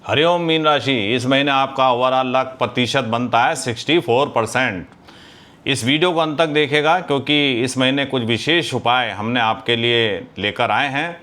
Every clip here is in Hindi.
हरिओम मीन राशि, इस महीने आपका ओवरऑल लक प्रतिशत बनता है 64%। इस वीडियो को अंत तक देखेगा क्योंकि इस महीने कुछ विशेष उपाय हमने आपके लिए लेकर आए हैं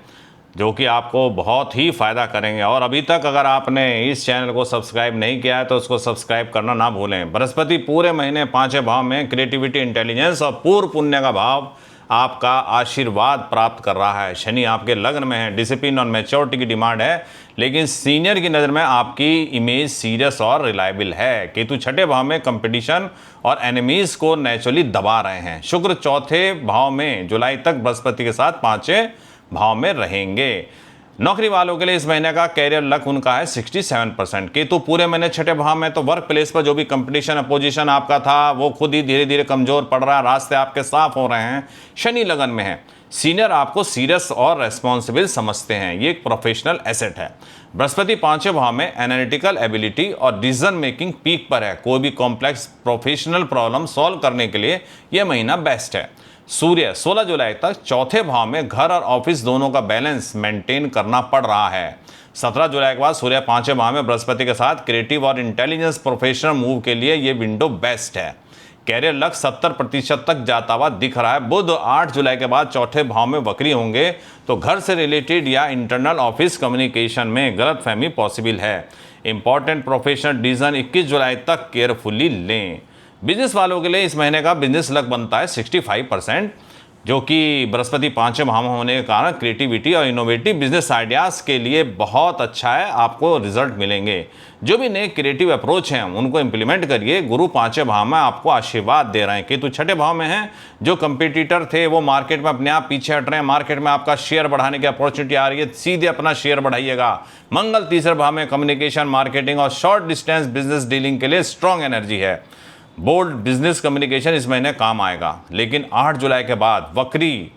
जो कि आपको बहुत ही फ़ायदा करेंगे। और अभी तक अगर आपने इस चैनल को सब्सक्राइब नहीं किया है तो उसको सब्सक्राइब करना ना भूलें। बृहस्पति पूरे महीने 5वें भाव में क्रिएटिविटी, इंटेलिजेंस और पूर्ण पुण्य का भाव आपका आशीर्वाद प्राप्त कर रहा है। शनि आपके लग्न में है, डिसिप्लिन और मैच्योरिटी की डिमांड है, लेकिन सीनियर की नज़र में आपकी इमेज सीरियस और रिलायबल है। केतु छठे भाव में कंपटीशन और एनिमीज को नेचुरली दबा रहे हैं। शुक्र चौथे भाव में जुलाई तक बृहस्पति के साथ 5वें भाव में रहेंगे। नौकरी वालों के लिए इस महीने का कैरियर लक उनका है 67%। केतु पूरे महीने छठे भाव में, तो वर्क प्लेस पर जो भी कंपटीशन अपोजिशन आपका था वो खुद ही धीरे धीरे कमजोर पड़ रहा है, रास्ते आपके साफ हो रहे हैं। शनि लगन में है, सीनियर आपको सीरियस और रेस्पॉन्सिबल समझते हैं, ये एक प्रोफेशनल एसेट है। बृहस्पति 5वें भाव में एनालिटिकल एबिलिटी और डिसीजन मेकिंग पीक पर है। कोई भी कॉम्प्लेक्स प्रोफेशनल प्रॉब्लम सॉल्व करने के लिए यह महीना बेस्ट है। सूर्य 16 जुलाई तक चौथे भाव में, घर और ऑफिस दोनों का बैलेंस मेंटेन करना पड़ रहा है। 17 जुलाई के बाद सूर्य 5वें भाव में बृहस्पति के साथ क्रिएटिव और इंटेलिजेंस प्रोफेशनल मूव के लिए ये विंडो बेस्ट है। कैरियर लक 70% तक जाता हुआ दिख रहा है। बुध 8 जुलाई के बाद चौथे भाव में वक्री होंगे, तो घर से रिलेटेड या इंटरनल ऑफिस कम्युनिकेशन में गलतफहमी पॉसिबल है। इंपॉर्टेंट प्रोफेशनल डिसीजन 21 जुलाई तक केयरफुली लें। बिजनेस वालों के लिए इस महीने का बिजनेस लक बनता है 65%, जो कि बृहस्पति 5वें भाव में होने के कारण क्रिएटिविटी और इनोवेटिव बिजनेस आइडियाज़ के लिए बहुत अच्छा है, आपको रिजल्ट मिलेंगे। जो भी नए क्रिएटिव अप्रोच हैं उनको इम्प्लीमेंट करिए। गुरु 5वें भाव में आपको आशीर्वाद दे रहे हैं। केतु छठे भाव में हैं, जो कंपटीटर थे वो मार्केट में अपने आप पीछे हट रहे हैं। मार्केट में आपका शेयर बढ़ाने की अपॉर्चुनिटी आ रही है, सीधे अपना शेयर बढ़ाइएगा। मंगल तीसरे भाव में कम्युनिकेशन, मार्केटिंग और शॉर्ट डिस्टेंस बिजनेस डीलिंग के लिए स्ट्रॉन्ग एनर्जी है। बोल्ड बिजनेस कम्युनिकेशन इस महीने काम आएगा, लेकिन 8 जुलाई के बाद वक्री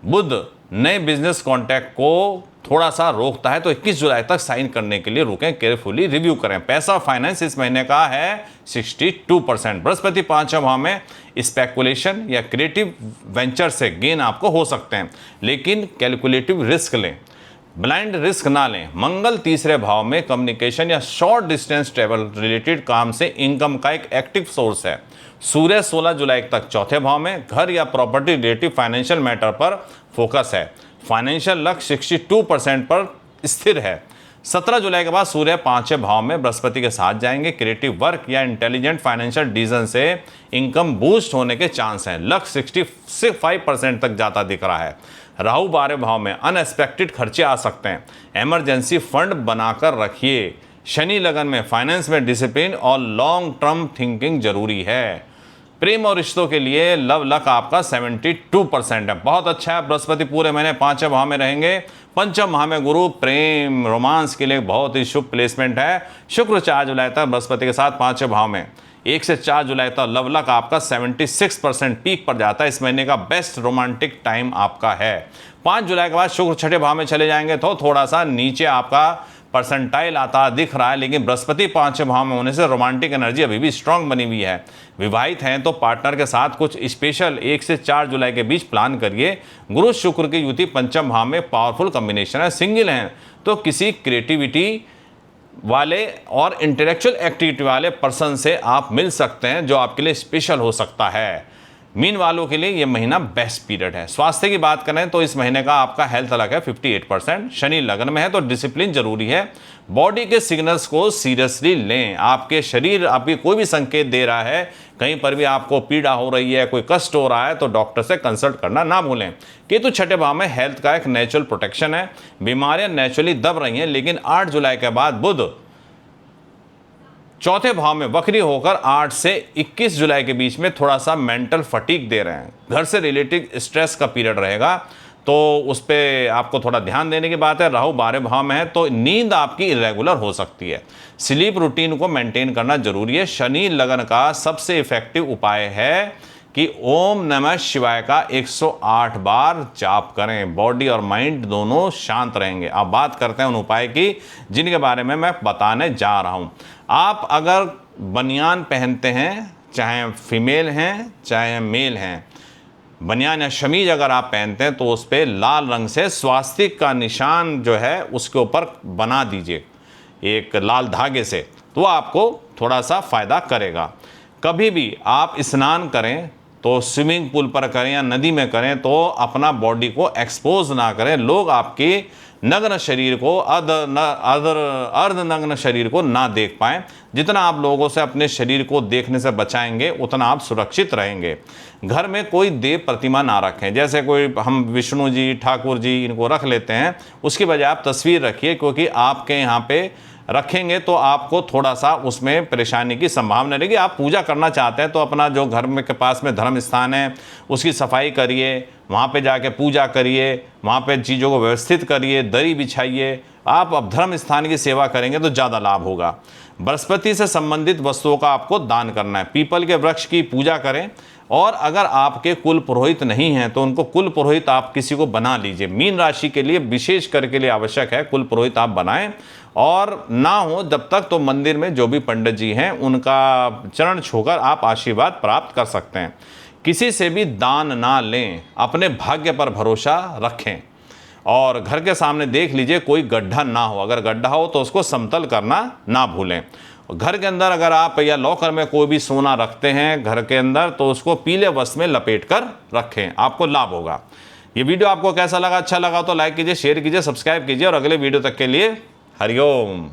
बुध नए बिजनेस कॉन्टैक्ट को थोड़ा सा रोकता है, तो 21 जुलाई तक साइन करने के लिए रुकें, केयरफुली रिव्यू करें। पैसा फाइनेंस इस महीने का है 62%। बृहस्पति 5वें भाव में स्पेकुलेशन या क्रिएटिव वेंचर से गेन आपको हो सकते हैं, लेकिन कैलकुलेटिव रिस्क लें, ब्लाइंड रिस्क ना लें। मंगल तीसरे भाव में कम्युनिकेशन या शॉर्ट डिस्टेंस ट्रेवल रिलेटेड काम से इनकम का एक एक्टिव सोर्स है। सूर्य 16 जुलाई तक चौथे भाव में, घर या प्रॉपर्टी रिलेटिव फाइनेंशियल मैटर पर फोकस है। फाइनेंशियल लक्ष्य 62% पर स्थिर है। 17 जुलाई के बाद सूर्य 5वें भाव में बृहस्पति के साथ जाएंगे। क्रिएटिव वर्क या इंटेलिजेंट फाइनेंशियल डिसीजन से इनकम बूस्ट होने के चांस हैं। लक्ष्य 65% तक जाता दिख रहा है। राहु 12वें भाव में, अनएक्सपेक्टेड खर्चे आ सकते हैं, इमरजेंसी फंड बनाकर रखिए। शनि लगन में, फाइनेंस में डिसिप्लिन और लॉन्ग टर्म थिंकिंग जरूरी है। प्रेम और रिश्तों के लिए लव लक आपका 72% है, बहुत अच्छा है। बृहस्पति पूरे महीने 5वें भाव में रहेंगे। पंचम भाव में गुरु प्रेम रोमांस के लिए बहुत ही शुभ प्लेसमेंट है। शुक्र 4 जुलाई तक बृहस्पति के साथ 5वें भाव में, 1 से 4 जुलाई तक लव लक आपका 76% पीक पर जाता है। इस महीने का बेस्ट रोमांटिक टाइम आपका है। 5 जुलाई के बाद शुक्र छठे भाव में चले जाएंगे, तो थोड़ा सा नीचे आपका परसेंटाइल आता दिख रहा है, लेकिन बृहस्पति 5वें भाव में होने से रोमांटिक एनर्जी अभी भी स्ट्रांग बनी हुई है। विवाहित हैं तो पार्टनर के साथ कुछ स्पेशल 1 से 4 जुलाई के बीच प्लान करिए। गुरु शुक्र की युति पंचम भाव में पावरफुल कॉम्बिनेशन है। सिंगल हैं तो किसी क्रिएटिविटी वाले और इंटेलेक्चुअल एक्टिविटी वाले पर्सन से आप मिल सकते हैं, जो आपके लिए स्पेशल हो सकता है। मीन वालों के लिए यह महीना बेस्ट पीरियड है। स्वास्थ्य की बात करें तो इस महीने का आपका हेल्थ अलग है 58%। शनि लगन में है तो डिसिप्लिन जरूरी है। बॉडी के सिग्नल्स को सीरियसली लें। आपके शरीर आपकी कोई भी संकेत दे रहा है, कहीं पर भी आपको पीड़ा हो रही है, कोई कष्ट हो रहा है, तो डॉक्टर से कंसल्ट करना ना भूलें। केतु छठे भाव में हेल्थ का एक नेचुरल प्रोटेक्शन है। बीमारियां नेचुरली दब रही हैं, लेकिन 8 जुलाई के बाद बुध चौथे भाव में वक्री होकर 8 से 21 जुलाई के बीच में थोड़ा सा मेंटल फटीग दे रहे हैं। घर से रिलेटेड स्ट्रेस का पीरियड रहेगा, तो उस पर आपको थोड़ा ध्यान देने की बात है। राहु 12वें भाव में है तो नींद आपकी इरेगुलर हो सकती है। स्लीप रूटीन को मेंटेन करना जरूरी है। शनि लगन का सबसे इफेक्टिव उपाय है कि ओम नमः शिवाय का 108 बार जाप करें। बॉडी और माइंड दोनों शांत रहेंगे। अब बात करते हैं उन उपाय की जिनके बारे में मैं बताने जा रहा हूं। आप अगर बनियान पहनते हैं, चाहे फीमेल हैं चाहे मेल हैं, बनियान या शमीज अगर आप पहनते हैं तो उस पर लाल रंग से स्वास्तिक का निशान जो है उसके ऊपर बना दीजिए। एक लाल धागे से, तो वो आपको थोड़ा सा फ़ायदा करेगा। कभी भी आप स्नान करें तो स्विमिंग पूल पर करें या नदी में करें तो अपना बॉडी को एक्सपोज ना करें। लोग आपके नग्न शरीर को अर्ध नग्न शरीर को ना देख पाएं। जितना आप लोगों से अपने शरीर को देखने से बचाएंगे उतना आप सुरक्षित रहेंगे। घर में कोई देव प्रतिमा ना रखें, जैसे कोई हम विष्णु जी, ठाकुर जी इनको रख लेते हैं, उसकी बजाय आप तस्वीर रखिए, क्योंकि आपके यहाँ पे रखेंगे तो आपको थोड़ा सा उसमें परेशानी की संभावना रहेगी। आप पूजा करना चाहते हैं तो अपना जो घर में के पास में धर्म स्थान है उसकी सफाई करिए, वहाँ पे जाके पूजा करिए, वहाँ पे चीज़ों को व्यवस्थित करिए, दरी बिछाइए। आप अब धर्म स्थान की सेवा करेंगे तो ज़्यादा लाभ होगा। बृहस्पति से संबंधित वस्तुओं का आपको दान करना है। पीपल के वृक्ष की पूजा करें, और अगर आपके कुल पुरोहित नहीं हैं तो उनको कुल पुरोहित आप किसी को बना लीजिए। मीन राशि के लिए विशेष करके लिए आवश्यक है कुल पुरोहित आप बनाएं, और ना हो जब तक तो मंदिर में जो भी पंडित जी हैं उनका चरण छूकर आप आशीर्वाद प्राप्त कर सकते हैं। किसी से भी दान ना लें, अपने भाग्य पर भरोसा रखें, और घर के सामने देख लीजिए कोई गड्ढा ना हो, अगर गड्ढा हो तो उसको समतल करना ना भूलें। घर के अंदर अगर आप या लॉकर में कोई भी सोना रखते हैं घर के अंदर तो उसको पीले वस्त्र में लपेट कर रखें, आपको लाभ होगा। ये वीडियो आपको कैसा लगा? अच्छा लगा तो लाइक कीजिए, शेयर कीजिए, सब्सक्राइब कीजिए, और अगले वीडियो तक के लिए हरिओम।